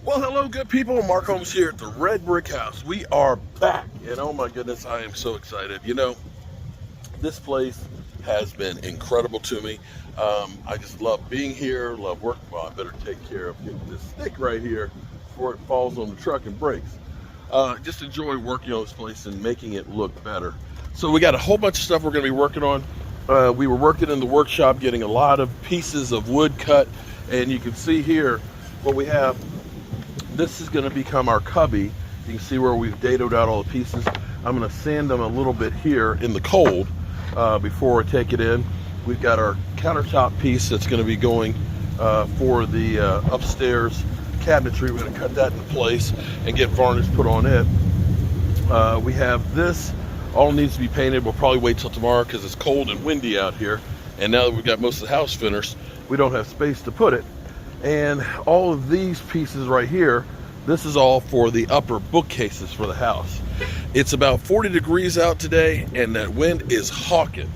Well, hello, good people. Mark Holmes here at the Red Brick House. We are back, and oh my goodness, I am so excited. This place has been incredible to me. I just love being here, love working. Well, I better take care of getting this stick right here before it falls on the truck and breaks. Just enjoy working on this place and making it look better. So we got a whole bunch of stuff we're going to be working on. We were working in the workshop, getting a lot of pieces of wood cut, and you can see here what we have. This is going to become our cubby. You can see where we've dadoed out all the pieces. I'm going to sand them a little bit here in the cold before I take it in. We've got our countertop piece that's going to be going for the upstairs cabinetry. We're going to cut that into place and get varnish put on it. We have this. All needs to be painted. We'll probably wait till tomorrow because it's cold and windy out here. And now that we've got most of the house finished, we don't have space to put it. And all of these pieces right here, this is all for the upper bookcases for the house. It's about 40 degrees out today, and that wind is hawking.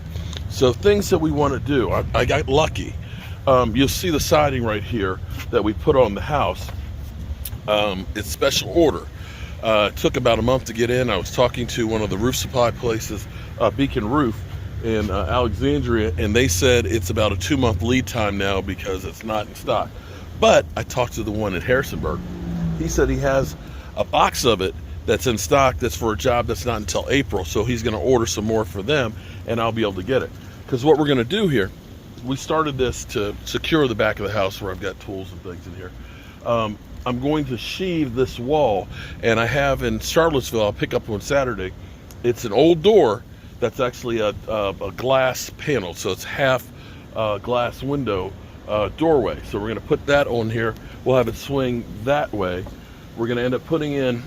So things that we want to do, I got lucky. You'll see the siding right here that we put on the house. It's special order. It took about a month to get in. I was talking to one of the roof supply places, Beacon Roof in Alexandria, and they said it's about a 2-month lead time now because it's not in stock. But I talked to the one at Harrisonburg. He said he has a box of it that's in stock that's for a job that's not until April. So he's going to order some more for them, and I'll be able to get it. Because what we're going to do here, we started this to secure the back of the house where I've got tools and things in here. I'm going to sheathe this wall, and I have in Charlottesville, I'll pick up on Saturday. It's an old door that's actually a glass panel. So it's half glass window doorway. So we're going to put that on here. We'll have it swing that way. We're going to end up putting in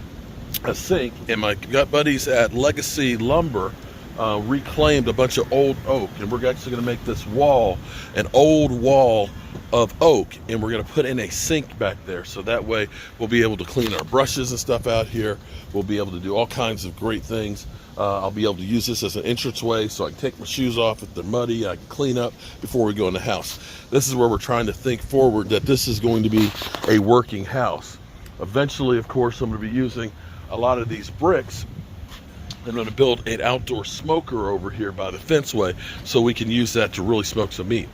a sink, and my gut buddies at Legacy Lumber reclaimed a bunch of old oak, and we're actually going to make this wall an old wall of oak, and we're going to put in a sink back there, so that way we'll be able to clean our brushes and stuff out here. We'll be able to do all kinds of great things. I'll be able to use this as an entranceway so I can take my shoes off if they're muddy. I can clean up before we go in the house. This is where we're trying to think forward, that this is going to be a working house. Eventually, of course, I'm going to be using a lot of these bricks. I'm going to build an outdoor smoker over here by the fenceway so we can use that to really smoke some meat.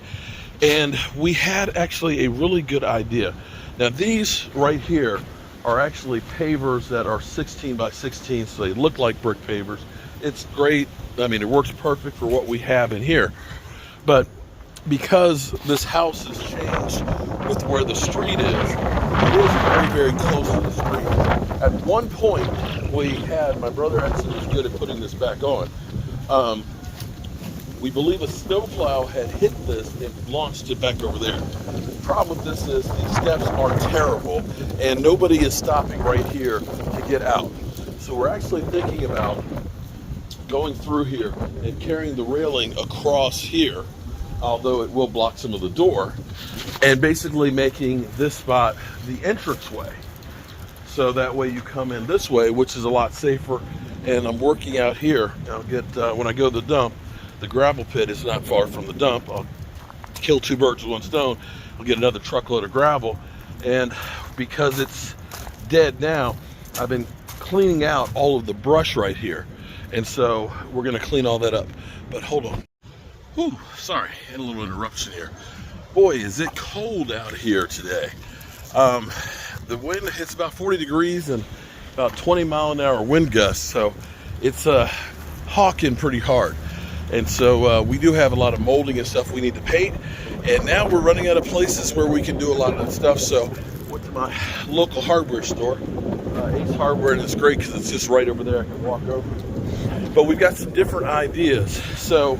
And we had actually a really good idea. Now these right here are actually pavers that are 16 by 16, so they look like brick pavers. It's great. I mean, it works perfect for what we have in here. But because this house has changed with where the street is, it is very, very close to the street. At one point, my brother actually was good at putting this back on. We believe a snowplow had hit this and launched it back over there. The problem with this is these steps are terrible, and nobody is stopping right here to get out. So we're actually thinking about going through here and carrying the railing across here, although it will block some of the door, and basically making this spot the entranceway. So that way you come in this way, which is a lot safer. And I'm working out here. I'll get, when I go to the dump, the gravel pit is not far from the dump. I'll kill 2 birds with 1 stone. I'll get another truckload of gravel. And because it's dead now, I've been cleaning out all of the brush right here. And so we're gonna clean all that up. But hold on. Whew, sorry, had a little interruption here. Boy, is it cold out here today. The wind hits about 40 degrees and about 20-mile-an-hour wind gusts. So it's hawking pretty hard. And so we do have a lot of molding and stuff we need to paint. And now we're running out of places where we can do a lot of that stuff. So went to my local hardware store, Ace Hardware, and it's great because it's just right over there. I can walk over. But we've got some different ideas. So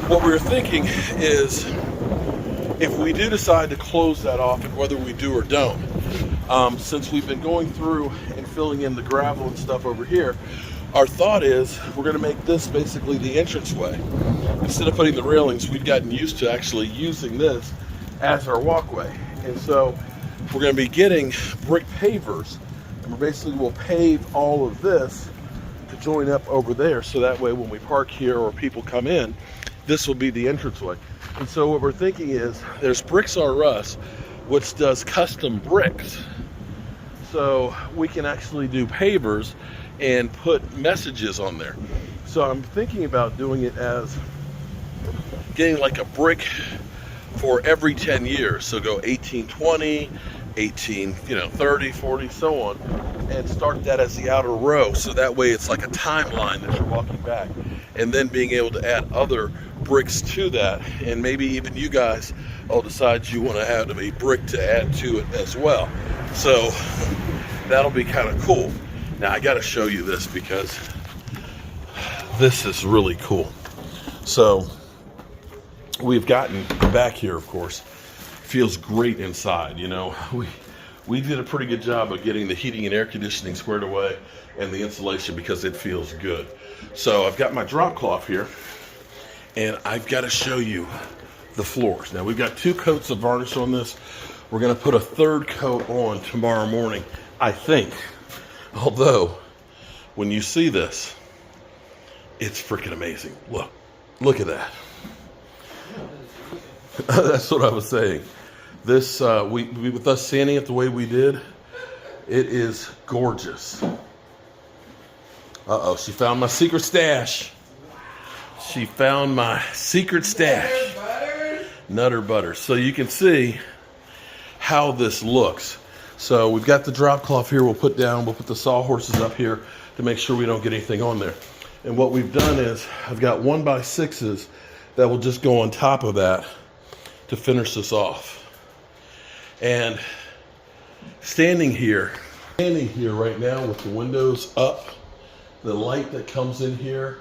what we were thinking is, if we do decide to close that off, and whether we do or don't, since we've been going through and filling in the gravel and stuff over here, our thought is we're going to make this basically the entranceway. Instead of putting the railings, we've gotten used to actually using this as our walkway. And so we're going to be getting brick pavers, and we basically will pave all of this to join up over there, so that way when we park here or people come in, this will be the entranceway. And so what we're thinking is, there's Bricks R Us, which does custom bricks. So we can actually do pavers and put messages on there. So I'm thinking about doing it as getting like a brick for every 10 years. So go 1820, 1830, 40, so on, and start that as the outer row. So that way it's like a timeline as you're walking back. And then being able to add other bricks to that. And maybe even you guys will decide you want to add a brick to add to it as well. So that'll be kind of cool. Now I got to show you this because this is really cool. So we've gotten back here, of course. Feels great inside, you know. We did a pretty good job of getting the heating and air conditioning squared away and the insulation because it feels good. So I've got my drop cloth here, and I've got to show you the floors. Now we've got 2 coats of varnish on this. We're going to put a 3rd coat on tomorrow morning, I think. Although, when you see this, it's freaking amazing. Look at that. That's what I was saying. This, with us sanding it the way we did, it is gorgeous. Uh-oh, she found my secret stash. She found my secret stash. Nutter butter. So you can see how this looks. So we've got the drop cloth here. We'll put the sawhorses up here to make sure we don't get anything on there. And what we've done is I've got 1x6s that will just go on top of that to finish this off. And standing here right now with the windows up, the light that comes in here,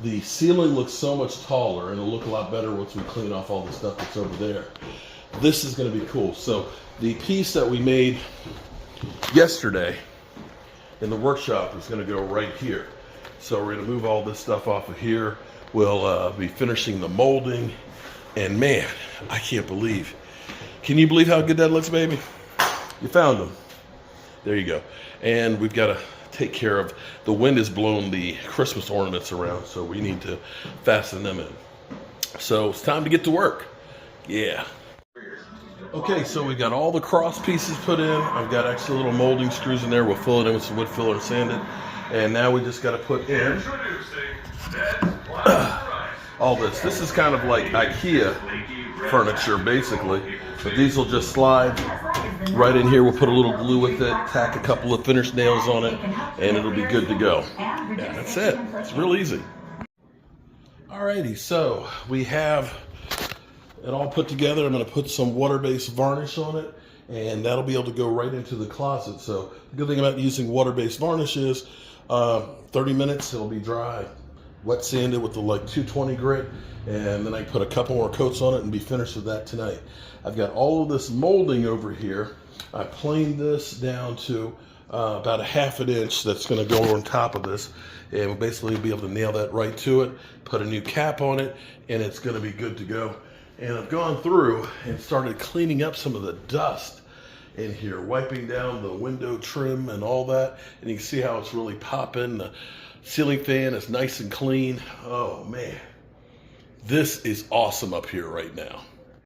the ceiling looks so much taller, and it'll look a lot better once we clean off all the stuff that's over there. This is going to be cool. So the piece that we made yesterday in the workshop is going to go right here. So we're going to move all this stuff off of here. We'll be finishing the molding, and man, I can't believe. Can you believe how good that looks, baby? You found them. There you go. And we've got to take care of, the wind has blown the Christmas ornaments around, so we need to fasten them in. So it's time to get to work. Yeah. Okay, so we got all the cross pieces put in. I've got extra little molding screws in there. We'll fill it in with some wood filler and sand it. And now we just got to put in all this. This is kind of like IKEA furniture, basically. But these will just slide right in here. We'll put a little glue with it, tack a couple of finish nails on it, and it'll be good to go. Yeah, that's it. It's real easy. Alrighty, so we have it all put together. I'm going to put some water-based varnish on it, and that'll be able to go right into the closet. So the good thing about using water-based varnish is 30 minutes, it'll be dry. Wet sanded with the like 220 grit, and then I put a couple more coats on it and be finished with that tonight. I've got all of this molding over here. I planed this down to about a ½ inch that's going to go on top of this, and we'll basically be able to nail that right to it, put a new cap on it, and it's going to be good to go. And I've gone through and started cleaning up some of the dust in here, wiping down the window trim and all that, and you can see how it's really popping. The ceiling fan is nice and clean. Oh man, this is awesome up here right now.